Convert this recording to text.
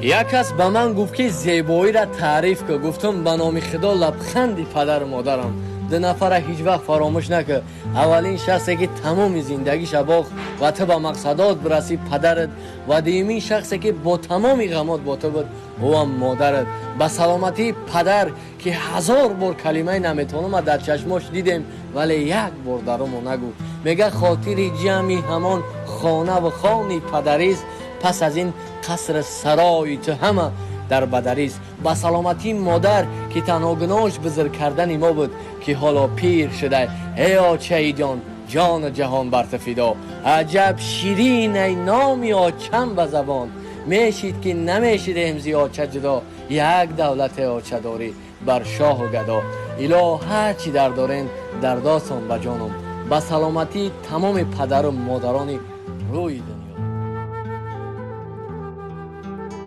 یک کس به من گفت که زیبایی را تعریف که گفتم به نام خدا لبخندی پدر مادرم. دو نفر هیچ وقت فراموش نکه. اولین شخصی که تمام زندگیش باخت و تو به مقصدات برسی پدرت و دومین شخصی که با تمام غمات با تو بود او هم مادرت. به سلامتی پدر که 1000 بار کلمه نمیتونم در چشماش دیدم ولی یک بار درمو نگو. میگه خاطر جمعی همان خانه و خانی پدریست، پس از این قصر سرای تو همه در بدریست. با سلامتی مادر که تنها گناهش بزرگ کردن ما بود که حالا پیر شده. ای آچه جان جان جهان بر تو فدا، عجب شیرین ای نامی آچم به زبان. میشید که نمیشید امزی آچه جدا، یک دولت آچه داری بر شاه و گدا. اله هر چی در دارین در داستان به جانم. با سلامتی تمام پدر و مادرانی روی دارم.